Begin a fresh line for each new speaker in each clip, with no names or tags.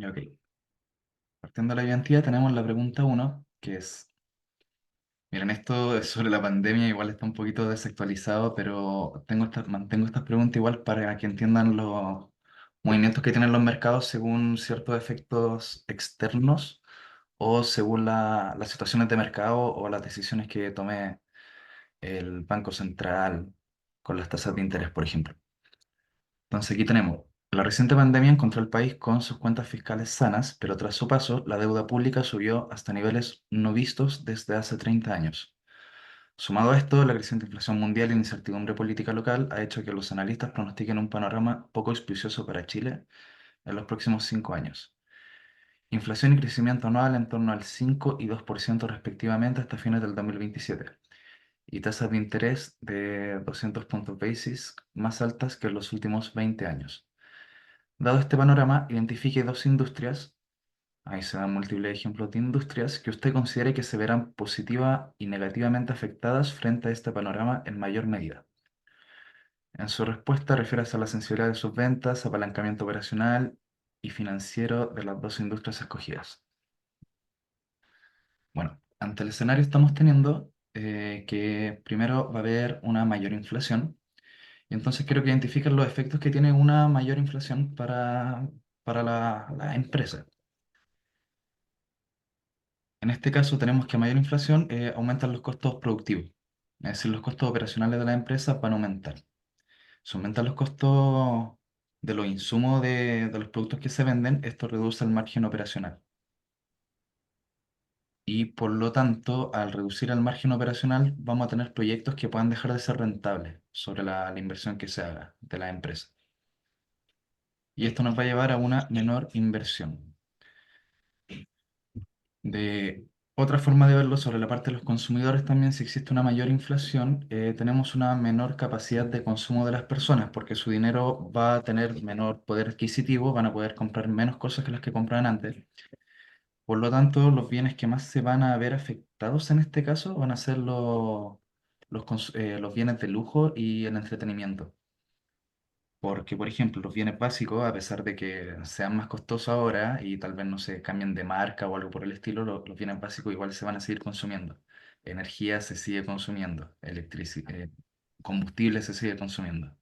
Ok. Partiendo de la identidad, tenemos la pregunta uno, que es, miren, esto es sobre la pandemia, igual está un poquito desactualizado, pero mantengo estas preguntas igual para que entiendan los movimientos que tienen los mercados según ciertos efectos externos o según las situaciones de mercado o las decisiones que tome el Banco Central con las tasas de interés, por ejemplo. Entonces aquí tenemos, la reciente pandemia encontró al país con sus cuentas fiscales sanas, pero tras su paso, la deuda pública subió hasta niveles no vistos desde hace 30 años. Sumado a esto, la creciente inflación mundial y la incertidumbre política local ha hecho que los analistas pronostiquen un panorama poco auspicioso para Chile en los próximos 5 años. Inflación y crecimiento anual en torno al 5 y 2% respectivamente hasta fines del 2027, y tasas de interés de 200 puntos basis más altas que en los últimos 20 años. Dado este panorama, identifique dos industrias, ahí se dan múltiples ejemplos de industrias, que usted considere que se verán positiva y negativamente afectadas frente a este panorama en mayor medida. En su respuesta, refiérase a la sensibilidad de sus ventas, apalancamiento operacional y financiero de las dos industrias escogidas. Bueno, ante el escenario estamos teniendo que primero va a haber una mayor inflación, y entonces quiero que identifiquen los efectos que tiene una mayor inflación para la empresa. En este caso tenemos que a mayor inflación aumentan los costos productivos, es decir, los costos operacionales de la empresa van a aumentar. Si aumentan los costos de los insumos de los productos que se venden, esto reduce el margen operacional. Y por lo tanto, al reducir el margen operacional, vamos a tener proyectos que puedan dejar de ser rentables sobre la inversión que se haga de la empresa. Y esto nos va a llevar a una menor inversión. De otra forma de verlo sobre la parte de los consumidores también, si existe una mayor inflación, tenemos una menor capacidad de consumo de las personas porque su dinero va a tener menor poder adquisitivo, van a poder comprar menos cosas que las que compraban antes. Por lo tanto, los bienes que más se van a ver afectados en este caso van a ser los bienes de lujo y el entretenimiento. Porque, por ejemplo, los bienes básicos, a pesar de que sean más costosos ahora y tal vez no se cambien de marca o algo por el estilo, los bienes básicos igual se van a seguir consumiendo. Energía se sigue consumiendo, combustible se sigue consumiendo.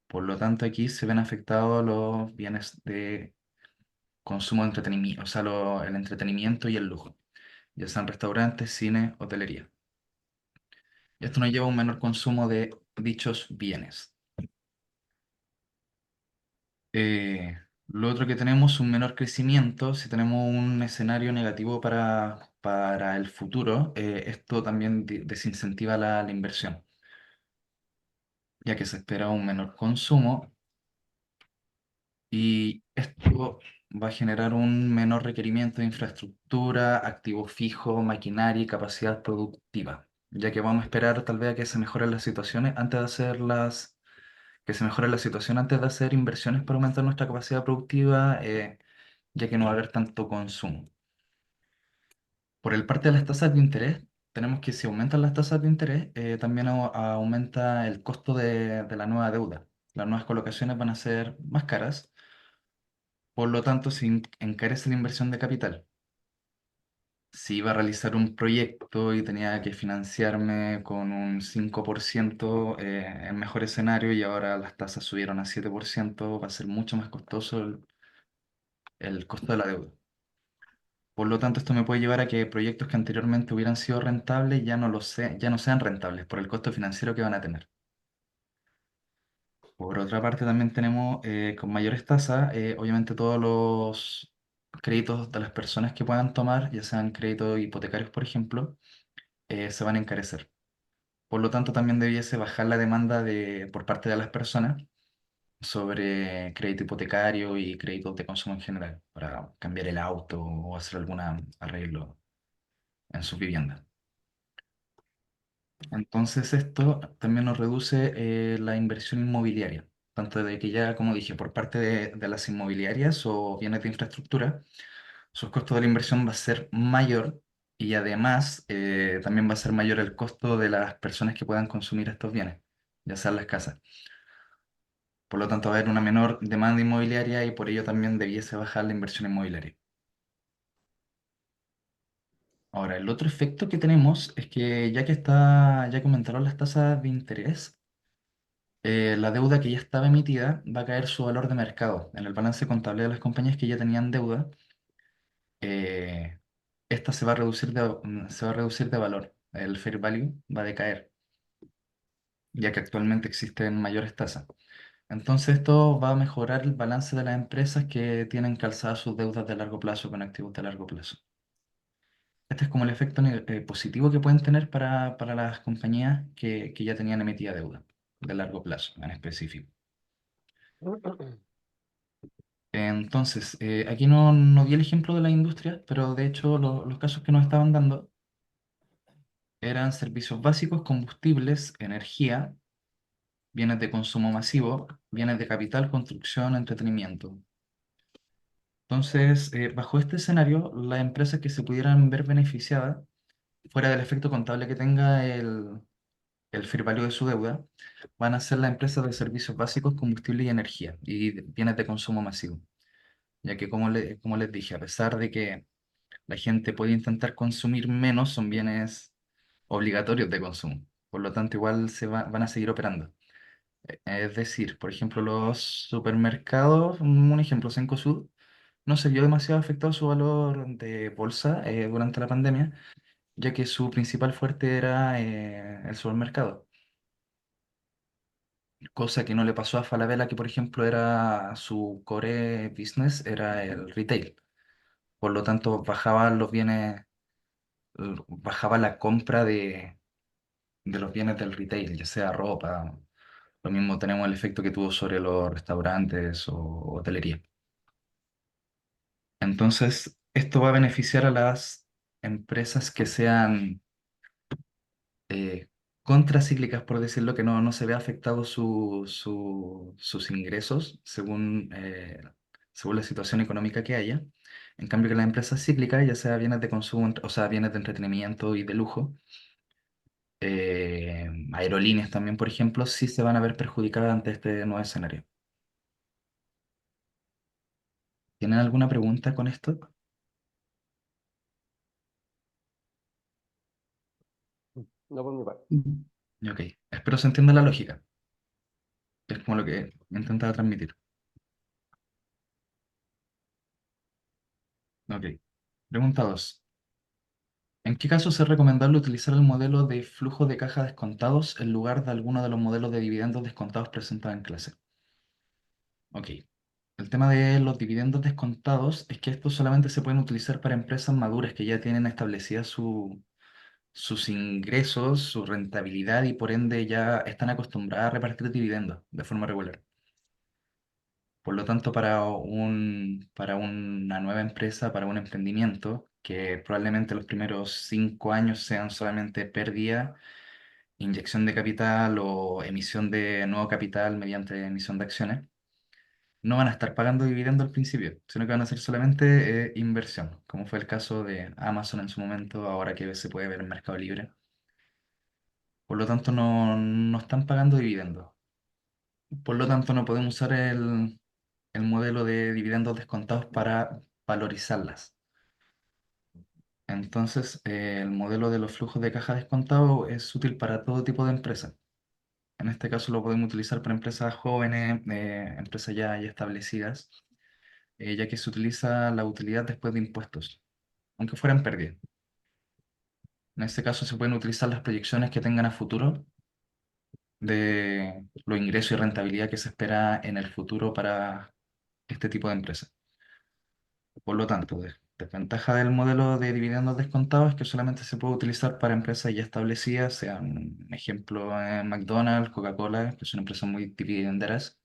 Por lo tanto, aquí se ven afectados los bienes de consumo de entretenimiento, o sea, el entretenimiento y el lujo, ya sean restaurantes, cine, hotelería. Y esto nos lleva a un menor consumo de dichos bienes. Eh, lo otro que tenemos, un menor crecimiento, si tenemos un escenario negativo para el futuro, esto también desincentiva la inversión, ya que se espera un menor consumo y esto va a generar un menor requerimiento de infraestructura, activos fijos, maquinaria y capacidad productiva, ya que vamos a esperar tal vez a que se mejoren las situaciones antes de que se mejore la situación antes de hacer inversiones para aumentar nuestra capacidad productiva, ya que no va a haber tanto consumo. Por el parte de las tasas de interés, tenemos que si aumentan las tasas de interés, también aumenta el costo de la nueva deuda. Las nuevas colocaciones van a ser más caras, por lo tanto se encarece la inversión de capital. Si iba a realizar un proyecto y tenía que financiarme con un 5% en mejor escenario y ahora las tasas subieron a 7%, va a ser mucho más costoso el costo de la deuda. Por lo tanto, esto me puede llevar a que proyectos que anteriormente hubieran sido rentables ya no sean rentables por el costo financiero que van a tener. Por otra parte, también tenemos con mayores tasas, obviamente todos los créditos de las personas que puedan tomar, ya sean créditos hipotecarios, por ejemplo, se van a encarecer. Por lo tanto, también debiese bajar la demanda por parte de las personas sobre crédito hipotecario y créditos de consumo en general, para cambiar el auto o hacer algún arreglo en sus viviendas. Entonces esto también nos reduce la inversión inmobiliaria, tanto de que ya, como dije, por parte de las inmobiliarias o bienes de infraestructura, sus costos de la inversión va a ser mayor y además también va a ser mayor el costo de las personas que puedan consumir estos bienes, ya sean las casas. Por lo tanto, va a haber una menor demanda inmobiliaria y por ello también debiese bajar la inversión inmobiliaria. Ahora, el otro efecto que tenemos es que ya que aumentaron las tasas de interés, la deuda que ya estaba emitida va a caer su valor de mercado. En el balance contable de las compañías que ya tenían deuda, eh, esta se va a reducir de valor. El fair value va a decaer, ya que actualmente existen mayores tasas. Entonces, esto va a mejorar el balance de las empresas que tienen calzadas sus deudas de largo plazo con activos de largo plazo. Este es como el efecto positivo que pueden tener para las compañías que ya tenían emitida deuda de largo plazo en específico. Entonces, aquí no di el ejemplo de la industria, pero de hecho los casos que nos estaban dando eran servicios básicos, combustibles, energía, bienes de consumo masivo, bienes de capital, construcción, entretenimiento. Entonces, bajo este escenario, las empresas que se pudieran ver beneficiadas, fuera del efecto contable que tenga el fair value de su deuda, van a ser las empresas de servicios básicos, combustible y energía, y bienes de consumo masivo. Ya que, como les dije, a pesar de que la gente puede intentar consumir menos, son bienes obligatorios de consumo. Por lo tanto, igual van a seguir operando. Es decir, por ejemplo, los supermercados, un ejemplo, Cencosud, no se vio demasiado afectado su valor de bolsa durante la pandemia, ya que su principal fuerte era el supermercado, cosa que no le pasó a Falabella, que por ejemplo era su core business, era el retail. Por lo tanto, bajaban los bienes, bajaba la compra de los bienes del retail, ya sea ropa. Lo mismo tenemos el efecto que tuvo sobre los restaurantes o hotelería. Entonces, esto va a beneficiar a las empresas que sean eh, contracíclicas, por decirlo, que no se vea afectado sus ingresos según la situación económica que haya. En cambio, que las empresas cíclicas, ya sea bienes de consumo, o sea, bienes de entretenimiento y de lujo, aerolíneas también, por ejemplo, sí se van a ver perjudicadas ante este nuevo escenario. ¿Tienen alguna pregunta con esto?
No por mi parte.
Mm. Ok, espero se entienda la lógica. Es como lo que intentaba transmitir. Ok, pregunta 2. ¿En qué caso es recomendable utilizar el modelo de flujo de caja descontados en lugar de alguno de los modelos de dividendos descontados presentados en clase? Ok, el tema de los dividendos descontados es que estos solamente se pueden utilizar para empresas maduras que ya tienen establecida sus ingresos, su rentabilidad y por ende ya están acostumbradas a repartir dividendos de forma regular. Por lo tanto, para una nueva empresa, para un emprendimiento, que probablemente los primeros 5 años sean solamente pérdida, inyección de capital o emisión de nuevo capital mediante emisión de acciones, no van a estar pagando dividendo al principio, sino que van a ser solamente inversión, como fue el caso de Amazon en su momento, ahora que se puede ver en Mercado Libre. Por lo tanto, no están pagando dividendos. Por lo tanto, no podemos usar el modelo de dividendos descontados para valorizarlas. Entonces, el modelo de los flujos de caja descontado es útil para todo tipo de empresas. En este caso lo podemos utilizar para empresas jóvenes, empresas ya establecidas, ya que se utiliza la utilidad después de impuestos, aunque fueran pérdidas. En este caso se pueden utilizar las proyecciones que tengan a futuro de los ingresos y rentabilidad que se espera en el futuro para este tipo de empresas. Por lo tanto, desventaja del modelo de dividendos descontados es que solamente se puede utilizar para empresas ya establecidas, sean, un ejemplo, McDonald's, Coca-Cola, que son empresas muy dividenderas,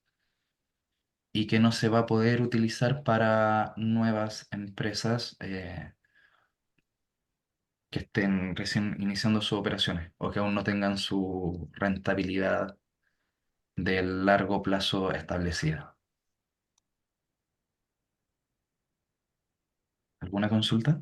y que no se va a poder utilizar para nuevas empresas que estén recién iniciando sus operaciones o que aún no tengan su rentabilidad de largo plazo establecida. ¿Alguna consulta?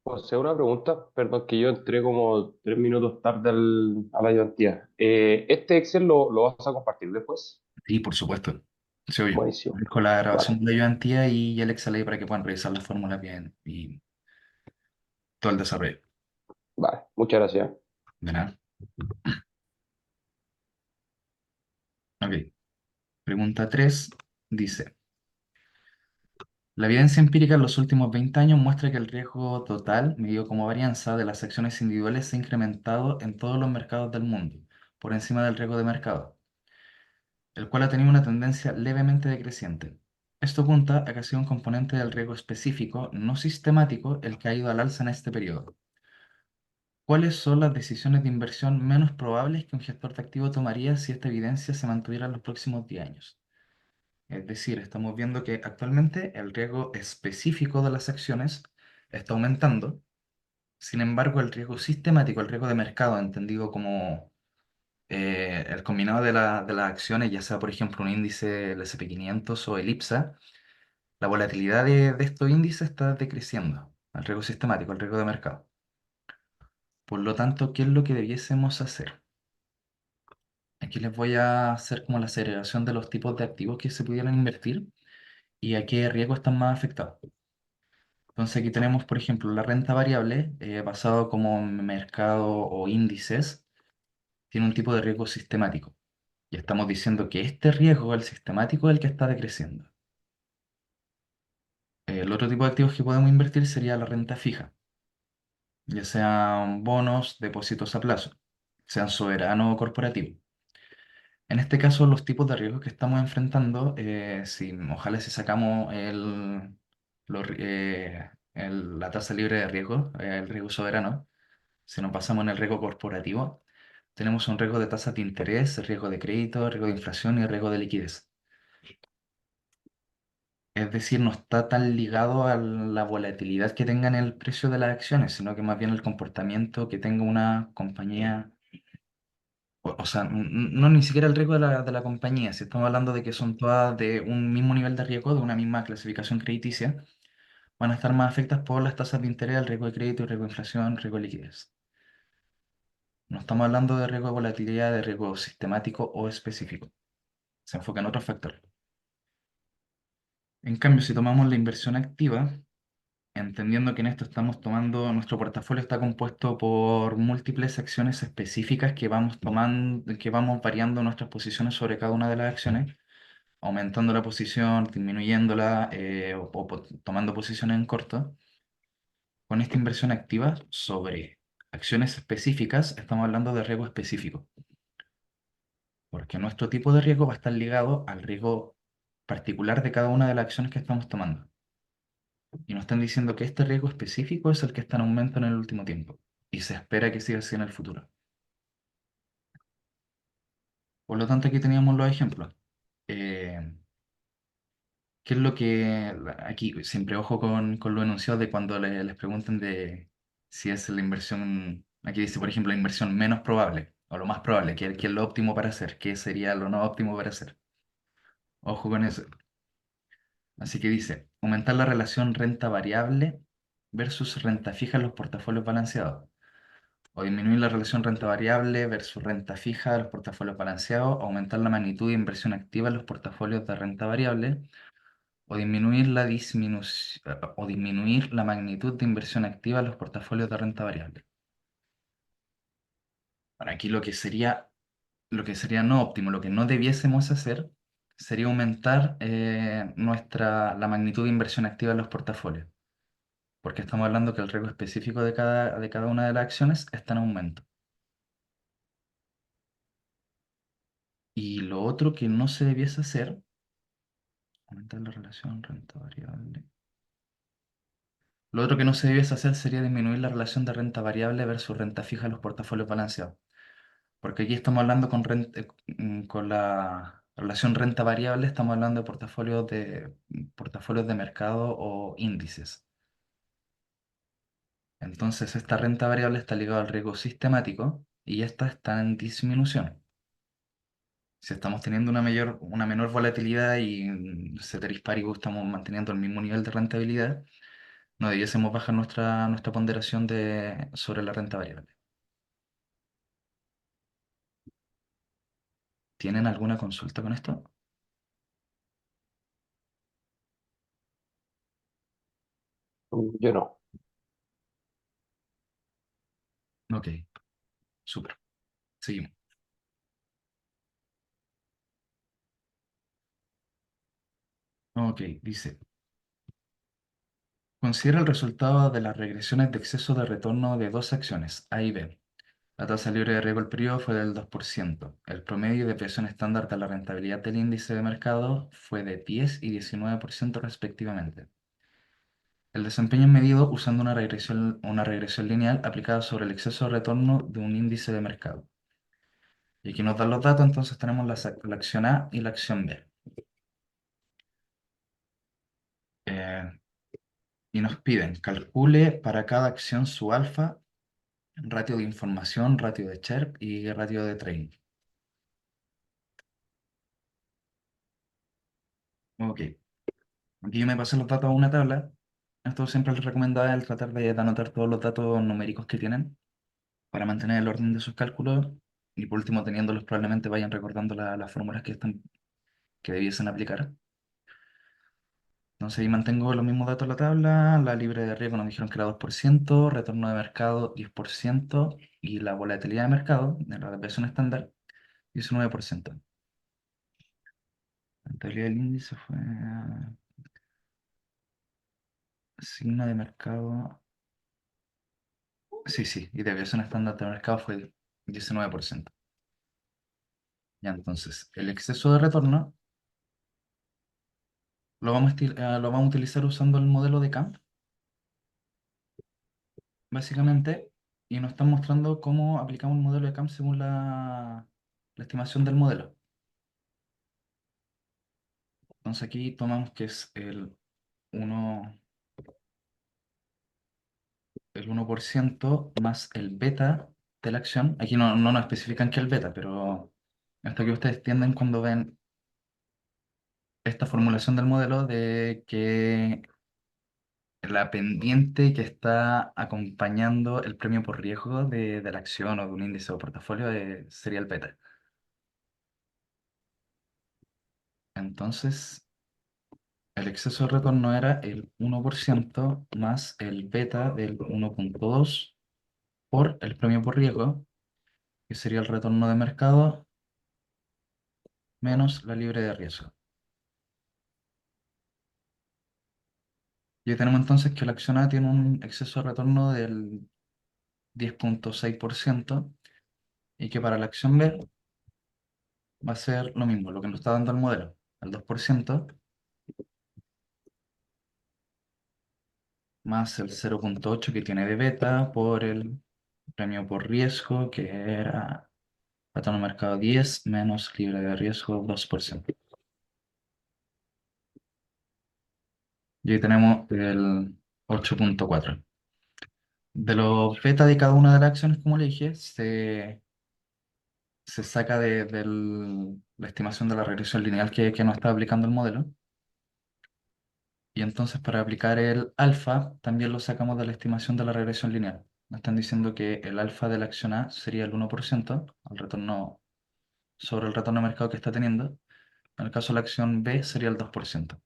José, una pregunta, perdón, que yo entré como 3 minutos tarde a la ayudantía. ¿Este Excel lo vas a compartir después?
Sí, por supuesto. Sí, obvio.
Buenísimo.
Dejo la
Vale,
grabación de la ayudantía y el Excel ahí para que puedan revisar las fórmulas bien y todo el desarrollo.
vale, muchas gracias.
De nada. Ok. Pregunta 3 dice, la evidencia empírica en los últimos 20 años muestra que el riesgo total, medido como varianza de las acciones individuales, se ha incrementado en todos los mercados del mundo, por encima del riesgo de mercado, el cual ha tenido una tendencia levemente decreciente. Esto apunta a que ha sido un componente del riesgo específico, no sistemático, el que ha ido al alza en este periodo. ¿Cuáles son las decisiones de inversión menos probables que un gestor de activo tomaría si esta evidencia se mantuviera en los próximos 10 años? Es decir, estamos viendo que actualmente el riesgo específico de las acciones está aumentando. Sin embargo, el riesgo sistemático, el riesgo de mercado, entendido como el combinado de las acciones, ya sea por ejemplo un índice, el S&P 500 o el IPSA, la volatilidad de estos índices está decreciendo. El riesgo sistemático, el riesgo de mercado. Por lo tanto, ¿qué es lo que debiésemos hacer? Aquí les voy a hacer como la segregación de los tipos de activos que se pudieran invertir y a qué riesgo están más afectados. Entonces aquí tenemos, por ejemplo, la renta variable, basado como en mercado o índices, tiene un tipo de riesgo sistemático. Y estamos diciendo que este riesgo, el sistemático, es el que está decreciendo. El otro tipo de activos que podemos invertir sería la renta fija, ya sean bonos, depósitos a plazo, sean soberanos o corporativos. En este caso, los tipos de riesgos que estamos enfrentando, si, ojalá si sacamos la tasa libre de riesgo, el riesgo soberano, si nos basamos en el riesgo corporativo, tenemos un riesgo de tasas de interés, riesgo de crédito, riesgo de inflación y riesgo de liquidez. Es decir, no está tan ligado a la volatilidad que tenga en el precio de las acciones, sino que más bien el comportamiento que tenga una compañía. O sea, no ni siquiera el riesgo de la compañía, si estamos hablando de que son todas de un mismo nivel de riesgo, de una misma clasificación crediticia, van a estar más afectadas por las tasas de interés, el riesgo de crédito, el riesgo de inflación, el riesgo de liquidez. No estamos hablando de riesgo de volatilidad, de riesgo sistemático o específico. Se enfoca en otros factores. En cambio, si tomamos la inversión activa, entendiendo que en esto estamos tomando, nuestro portafolio está compuesto por múltiples acciones específicas que vamos tomando, que vamos variando nuestras posiciones sobre cada una de las acciones, aumentando la posición, disminuyéndola o tomando posiciones en corto. Con esta inversión activa sobre acciones específicas, estamos hablando de riesgo específico, porque nuestro tipo de riesgo va a estar ligado al riesgo particular de cada una de las acciones que estamos tomando. Y nos están diciendo que este riesgo específico es el que está en aumento en el último tiempo y se espera que siga así en el futuro. Por lo tanto, aquí teníamos los ejemplos. Eh, ¿Qué es lo que aquí siempre ojo con los enunciados de cuando les preguntan de si es la inversión, aquí dice, por ejemplo, la inversión menos probable o lo más probable, qué es lo óptimo para hacer, qué sería lo no óptimo para hacer? Ojo con eso. Así que dice, aumentar la relación renta variable versus renta fija en los portafolios balanceados. O disminuir la relación renta variable versus renta fija de los portafolios balanceados, aumentar la magnitud de inversión activa en los portafolios de renta variable, o disminuir la magnitud de inversión activa en los portafolios de renta variable. Bueno, aquí lo que sería no óptimo, lo que no debiésemos hacer, sería aumentar la magnitud de inversión activa en los portafolios, porque estamos hablando que el riesgo específico de cada una de las acciones está en aumento. Y lo otro que no se debiese hacer, aumentar la relación renta variable. Lo otro que no se debiese hacer sería disminuir la relación de renta variable versus renta fija en los portafolios balanceados. Porque aquí estamos hablando con la relación renta variable, estamos hablando de portafolios de mercado o índices. Entonces, esta renta variable está ligada al riesgo sistemático y esta está en disminución. Si estamos teniendo una menor volatilidad y ceteris paribus estamos manteniendo el mismo nivel de rentabilidad, No debiésemos bajar nuestra ponderación sobre la renta variable. ¿Tienen alguna consulta con esto?
Yo no.
Ok, súper. Seguimos. Ok, dice, considera el resultado de las regresiones de exceso de retorno de dos acciones, A y B. La tasa libre de riesgo del periodo fue del 2%. El promedio de presión estándar de la rentabilidad del índice de mercado fue de 10 y 19% respectivamente. El desempeño es medido usando una regresión lineal aplicada sobre el exceso de retorno de un índice de mercado. Y aquí nos dan los datos, entonces tenemos la acción A y la acción B. Eh, y nos piden, calcule para cada acción su alfa, ratio de información, ratio de Sharpe y ratio de trading. Ok, aquí yo me pasé los datos a una tabla. Esto siempre les recomendaba el tratar de anotar todos los datos numéricos que tienen para mantener el orden de sus cálculos y por último teniéndolos probablemente vayan recordando las fórmulas que debiesen aplicar. Entonces ahí mantengo los mismos datos en la tabla, la libre de riesgo nos dijeron que era 2%, retorno de mercado 10% y la volatilidad de mercado, de la desviación estándar, 19%. La rentabilidad del índice fue signo de mercado, sí, sí, y desviación estándar de mercado fue 19%. Ya entonces, el exceso de retorno lo vamos a utilizar usando el modelo de Camp, básicamente, y nos están mostrando cómo aplicamos el modelo de Camp según la estimación del modelo. Entonces aquí tomamos que es uno, el 1% más el beta de la acción. Aquí no nos especifican qué es el beta, pero esto que ustedes entienden cuando ven esta formulación del modelo de que la pendiente que está acompañando el premio por riesgo de la acción o de un índice o portafolio sería el beta. Entonces, el exceso de retorno era el 1% más el beta del 1,2 por el premio por riesgo, que sería el retorno de mercado menos la libre de riesgo. Y tenemos entonces que la acción A tiene un exceso de retorno del 10,6% y que para la acción B va a ser lo mismo, lo que nos está dando el modelo, el 2% más el 0,8 que tiene de beta por el premio por riesgo, que era retorno de mercado 10 menos libre de riesgo 2%. Y ahí tenemos el 8,4. De los beta de cada una de las acciones, como le dije, se saca de la estimación de la regresión lineal que nos está aplicando el modelo. Y entonces para aplicar el alfa, también lo sacamos de la estimación de la regresión lineal. Nos están diciendo que el alfa de la acción A sería el 1%, el retorno sobre el retorno de mercado que está teniendo. En el caso de la acción B sería el 2%.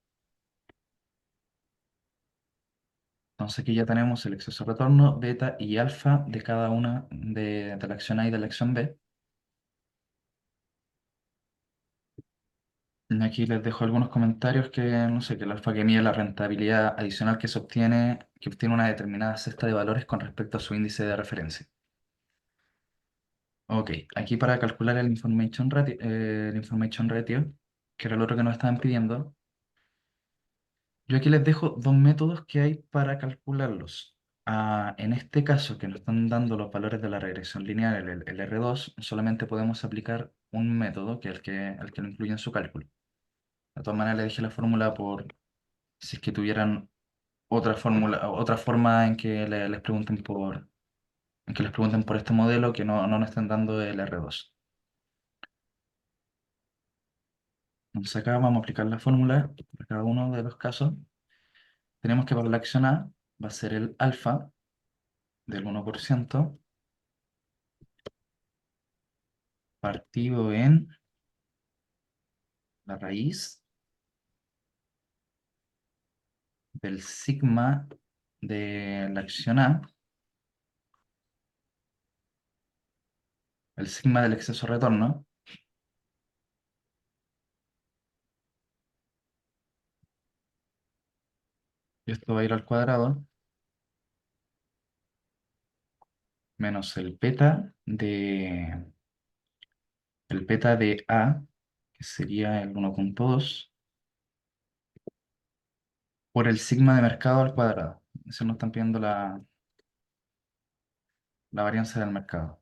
Entonces aquí ya tenemos el exceso de retorno, beta y alfa de cada una de la acción A y de la acción B. Aquí les dejo algunos comentarios que, no sé, que el alfa que mide la rentabilidad adicional que se obtiene, que obtiene una determinada cesta de valores con respecto a su índice de referencia. Ok, aquí para calcular el information ratio, que era el otro que nos estaban pidiendo, yo aquí les dejo dos métodos que hay para calcularlos. En este caso, que nos están dando los valores de la regresión lineal, el R2, solamente podemos aplicar un método, que es el que lo incluye en su cálculo. De todas maneras, le dejé la fórmula por si es que tuvieran otra fórmula, otra forma en que les pregunten por este modelo que no nos estén dando el R2. Entonces acá vamos a aplicar la fórmula para cada uno de los casos. Tenemos que para la acción A, va a ser el alfa del 1% partido en la raíz del sigma de la acción A, el sigma del exceso retorno, y esto va a ir al cuadrado, menos el beta de A, que sería el 1,2, por el sigma de mercado al cuadrado. Eso nos están pidiendo la varianza del mercado.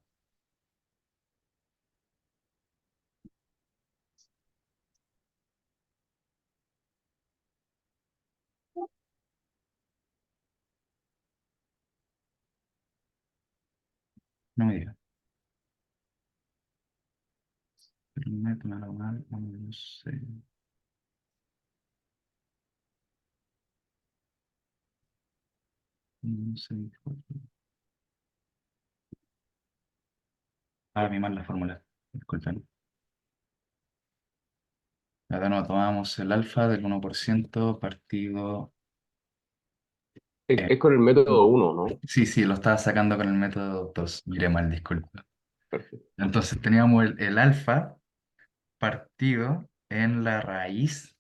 No me digas. El neto normal, no sé. No sé. Ah, mi mal la fórmula. Disculpen. Acá no tomamos el alfa del 1% partido.
Es con el método uno, ¿no?
Sí, sí, lo estaba sacando con el método 2. Miré mal, disculpa.
Perfecto.
Entonces teníamos el alfa partido en la raíz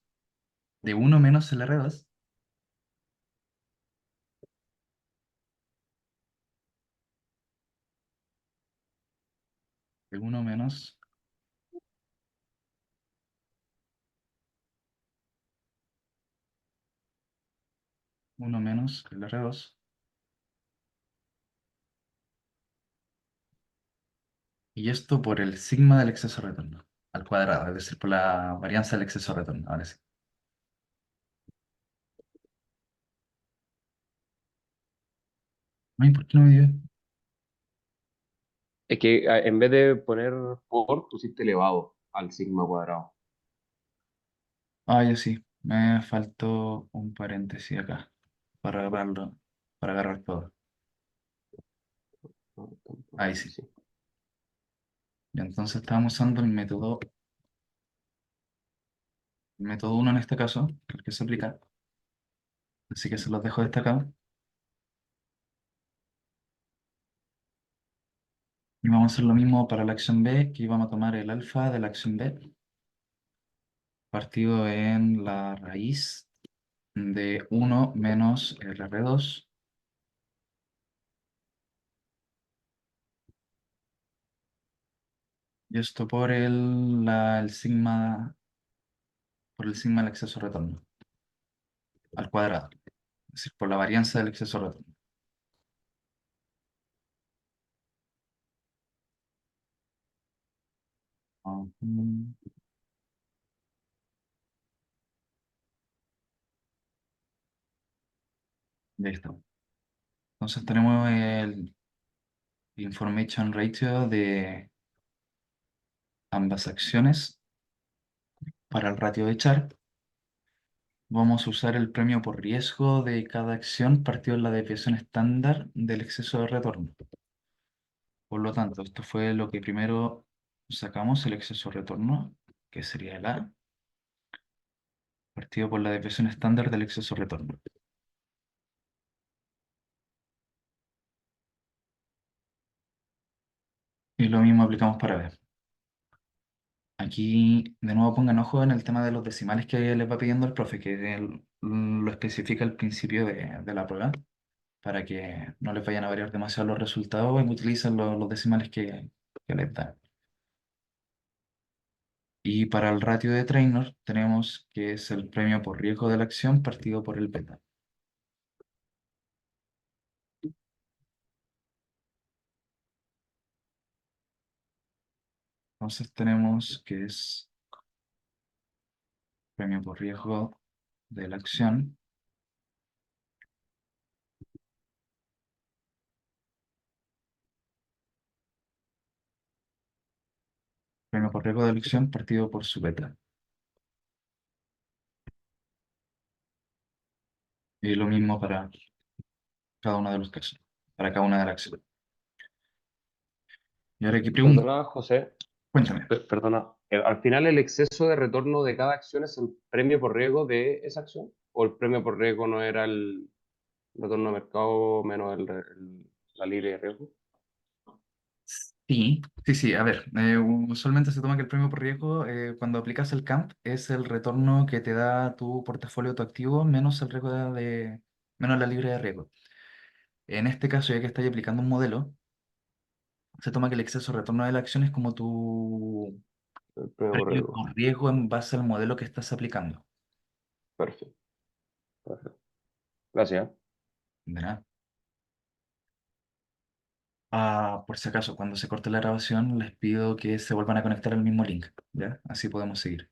de uno menos el R2, de uno menos el R2, y esto por el sigma del exceso retorno, al cuadrado, es decir, por la varianza del exceso retorno. Ahora sí. Ay, ¿por qué no me dio?
Es que en vez de poner por, pusiste elevado al sigma cuadrado.
Ah, ya sí, me faltó un paréntesis acá para agarrarlo, para agarrar todo.
¿No?
Ahí sí.
Sí.
Y entonces estábamos usando el método uno en este caso, el que se aplica. Así que se los dejo destacados. Y vamos a hacer lo mismo para la acción B, que vamos a tomar el alfa de la acción B, partido en la raíz de uno menos el R2, y esto por el sigma del exceso retorno, al cuadrado, es decir, por la varianza del exceso retorno. Ujú. Ya está. Entonces tenemos el information ratio de ambas acciones. Para el ratio de Sharpe vamos a usar el premio por riesgo de cada acción partido en la desviación estándar del exceso de retorno. Por lo tanto, esto fue lo que primero sacamos, el exceso de retorno, que sería el A, partido por la desviación estándar del exceso de retorno. Y lo mismo aplicamos para B. Aquí, de nuevo, pongan ojo en el tema de los decimales que les va pidiendo el profe, que lo especifica al principio de la prueba, para que no les vayan a variar demasiado los resultados y utilicen los decimales que les dan. Y para el ratio de trainer tenemos que es el premio por riesgo de la acción partido por el beta. Entonces tenemos que es premio por riesgo de la acción, premio por riesgo de la acción partido por su beta. Y lo mismo para cada uno de los casos, para cada una de las acciones. Y ahora aquí pregunto,
Perdona, José,
cuéntame.
perdona. Al final, ¿el exceso de retorno de cada acción es el premio por riesgo de esa acción? ¿O el premio por riesgo no era el retorno de mercado menos la libre de riesgo?
Sí, sí, sí, a ver, usualmente se toma que el premio por riesgo, cuando aplicas el CAMP, es el retorno que te da tu portafolio, tu activo, menos el riesgo menos la libre de riesgo. En este caso, ya que estás aplicando un modelo, se toma que el exceso de retorno de la acción es como tu
El premio por
premio
riesgo.
por riesgo en base al modelo que estás aplicando.
Perfecto, perfecto. Gracias.
De nada. Ah, por si acaso, cuando se corte la grabación, les pido que se vuelvan a conectar al mismo link, ¿ya? Así podemos seguir.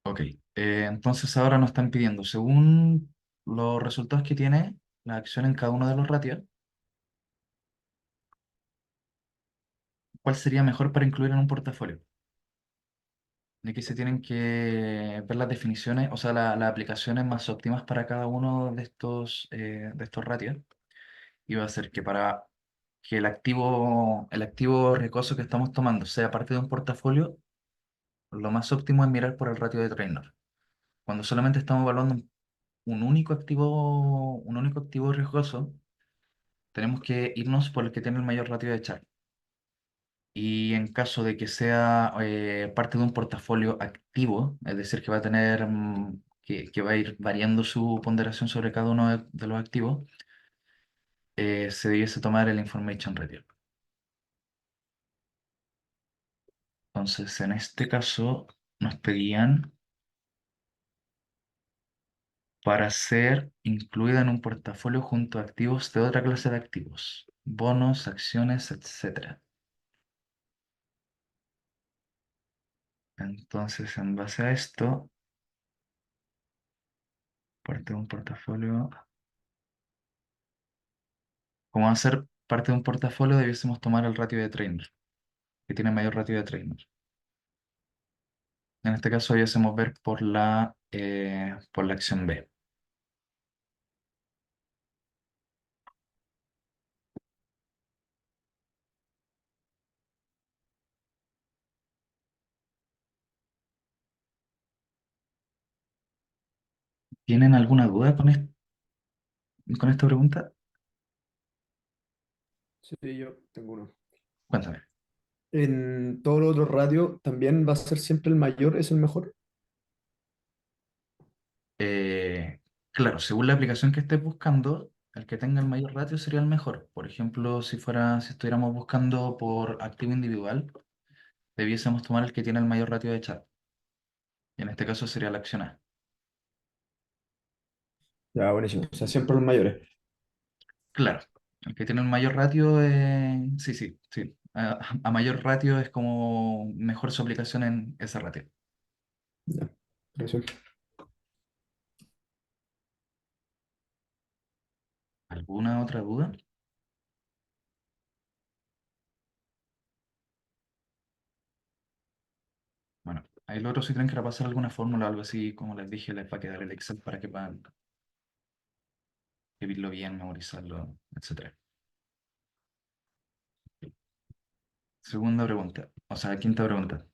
Ok, entonces ahora nos están pidiendo, según los resultados que tiene la acción en cada uno de los ratios, ¿cuál sería mejor para incluir en un portafolio? De aquí se tienen que ver las definiciones, o sea, las aplicaciones más óptimas para cada uno de estos ratios. Y va a ser que para que el activo riesgoso que estamos tomando sea parte de un portafolio, lo más óptimo es mirar por el ratio de Trainor. Cuando solamente estamos evaluando un único activo riesgoso, tenemos que irnos por el que tiene el mayor ratio de Char. Y en caso de que sea parte de un portafolio activo, es decir, que va a tener, que va a ir variando su ponderación sobre cada uno de los activos, se debiese tomar el Information Ratio. Entonces, en este caso, nos pedían para ser incluida en un portafolio junto a activos de otra clase de activos, bonos, acciones, etcétera. Entonces, en base a esto, parte de un portafolio, como va a ser parte de un portafolio, debiésemos tomar el ratio de trainer, que tiene mayor ratio de trainer. En este caso, debiésemos ver por la acción B. ¿Tienen alguna duda con esta pregunta?
Sí, yo tengo uno.
Cuéntame.
En todos los otros radios también va a ser siempre el mayor, es el mejor.
Eh, claro, según la aplicación que estés buscando, el que tenga el mayor ratio sería el mejor. Por ejemplo, si estuviéramos buscando por activo individual, debiésemos tomar el que tiene el mayor ratio de chat. Y en este caso sería la acción A.
Ya, buenísimo. O sea, siempre los mayores.
Claro, el que tiene el mayor ratio, sí, sí, sí. A mayor ratio es como mejor su aplicación en ese ratio.
Ya, gracias.
¿Alguna otra duda? Bueno, ahí lo otro si tienen que repasar alguna fórmula o algo así, como les dije, les va a quedar el Excel para que puedan escribirlo bien, memorizarlo, etcétera. Segunda pregunta, o sea, quinta pregunta.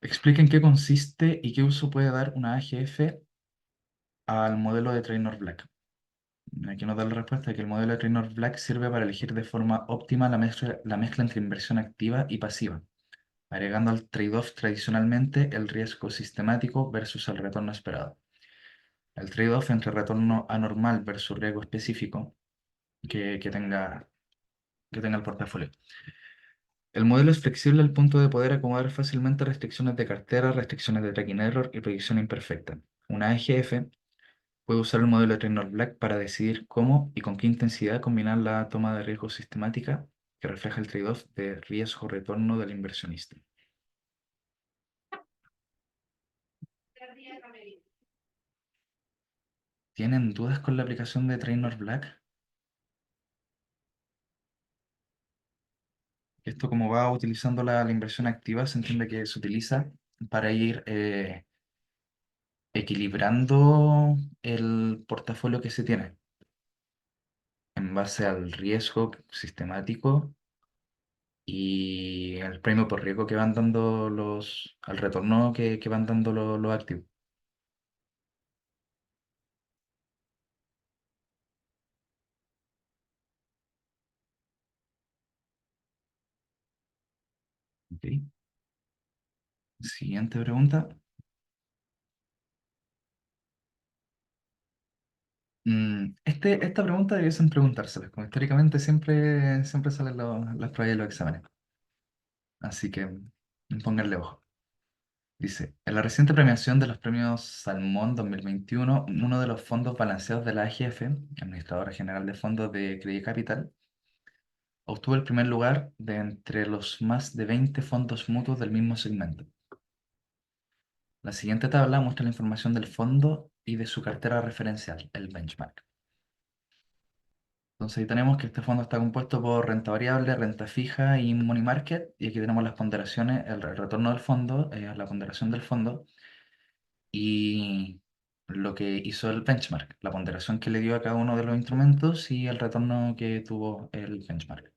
Expliquen qué consiste y qué uso puede dar una AGF al modelo de Trainor Black. Aquí nos da la respuesta que el modelo de Trainor Black sirve para elegir de forma óptima la mezcla entre inversión activa y pasiva, agregando al trade-off tradicionalmente el riesgo sistemático versus el retorno esperado. El trade-off entre retorno anormal versus riesgo específico que tenga el portafolio. El modelo es flexible al punto de poder acomodar fácilmente restricciones de cartera, restricciones de tracking error y predicción imperfecta. Una EGF puede usar el modelo de Trainor Black para decidir cómo y con qué intensidad combinar la toma de riesgo sistemática que refleja el trade-off de riesgo-retorno del inversionista. ¿Tienen dudas con la aplicación de Trainor Black? Esto como va utilizando la inversión activa, se entiende que se utiliza para ir equilibrando el portafolio que se tiene en base al riesgo sistemático y el premio por riesgo que van dando al retorno que van dando los activos. Ok. Siguiente pregunta. Esta pregunta debiesen preguntárselas, como históricamente siempre salen las pruebas y los exámenes. Así que pónganle ojo. Dice, en la reciente premiación de los premios Salmón 2021, uno de los fondos balanceados de la AGF, Administradora General de Fondos de Crédito Capital, obtuvo el primer lugar de entre los más de 20 fondos mutuos del mismo segmento. La siguiente tabla muestra la información del fondo y de su cartera referencial, el benchmark. Entonces ahí tenemos que este fondo está compuesto por renta variable, renta fija y money market. Y aquí tenemos las ponderaciones, el retorno del fondo, la ponderación del fondo y lo que hizo el benchmark, la ponderación que le dio a cada uno de los instrumentos y el retorno que tuvo el benchmark.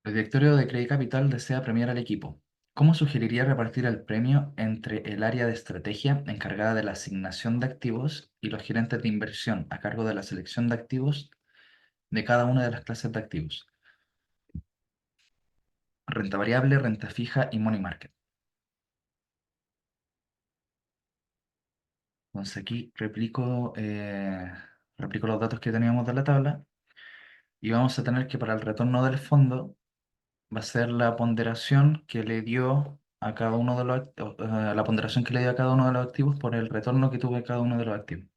El directorio de Credit Capital desea premiar al equipo. ¿Cómo sugeriría repartir el premio entre el área de estrategia encargada de la asignación de activos y los gerentes de inversión a cargo de la selección de activos de cada una de las clases de activos? Renta variable, renta fija y money market. Entonces aquí replico los datos que teníamos de la tabla y vamos a tener que para el retorno del fondo va a ser la ponderación que le dio a cada uno de la ponderación que le dio a cada uno de los activos por el retorno que tuvo cada uno de los activos.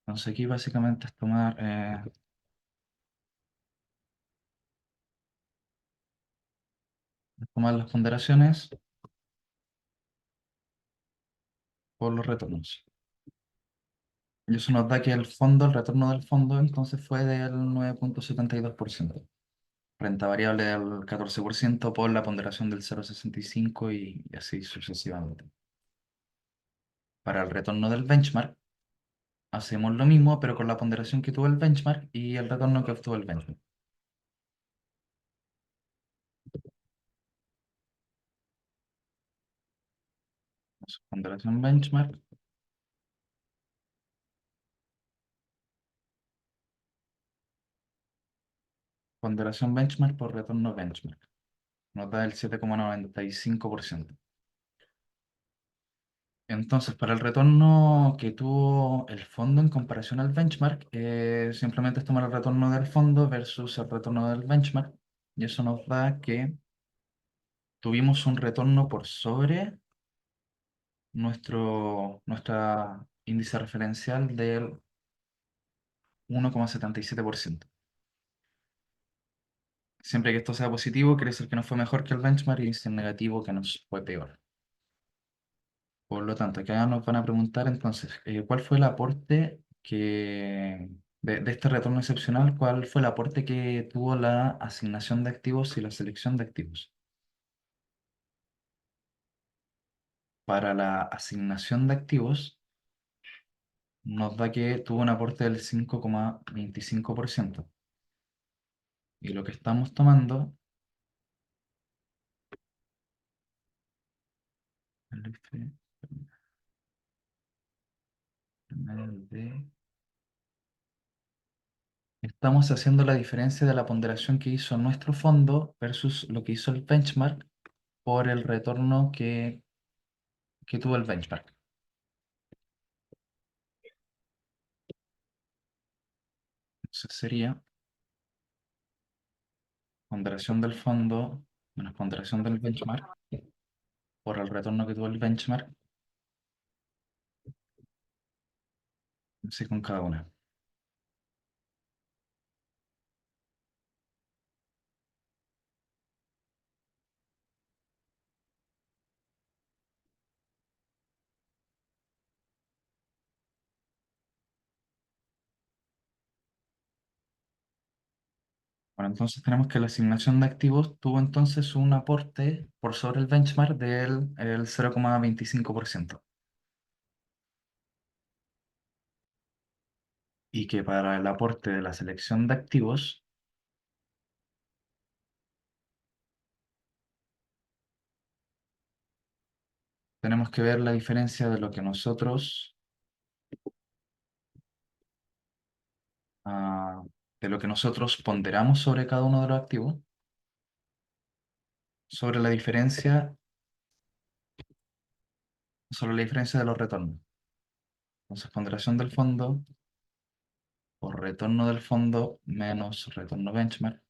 Entonces aquí básicamente es tomar las ponderaciones por los retornos. Y eso nos da que el retorno del fondo entonces fue del 9,72%. Renta variable del 14% por la ponderación del 0,65 y así sucesivamente. Para el retorno del benchmark, hacemos lo mismo, pero con la ponderación que tuvo el benchmark y el retorno que obtuvo el benchmark. Entonces, ponderación benchmark, ponderación benchmark por retorno benchmark. Nos da el 7,95%. Entonces, para el retorno que tuvo el fondo en comparación al benchmark, simplemente es tomar el retorno del fondo versus el retorno del benchmark. Y eso nos da que tuvimos un retorno por sobre nuestra índice referencial del 1,77%. Siempre que esto sea positivo, quiere decir que nos fue mejor que el benchmark y si es negativo, que nos fue peor. Por lo tanto, acá nos van a preguntar entonces, ¿cuál fue el aporte de este retorno excepcional, cuál fue el aporte que tuvo la asignación de activos y la selección de activos? Para la asignación de activos, nos da que tuvo un aporte del 5,25%. Y lo que estamos tomando, el F, el D, estamos haciendo la diferencia de la ponderación que hizo nuestro fondo versus lo que hizo el benchmark por el retorno que tuvo el benchmark. Entonces sería ponderación del fondo menos ponderación del benchmark por el retorno que tuvo el benchmark, así con cada una. Bueno, entonces tenemos que la asignación de activos tuvo entonces un aporte por sobre el benchmark del el 0,25%. Y que para el aporte de la selección de activos tenemos que ver la diferencia de lo que nosotros, ah, de lo que nosotros ponderamos sobre cada uno de los activos, sobre la diferencia, sobre la diferencia de los retornos. Entonces, ponderación del fondo por retorno del fondo menos retorno benchmark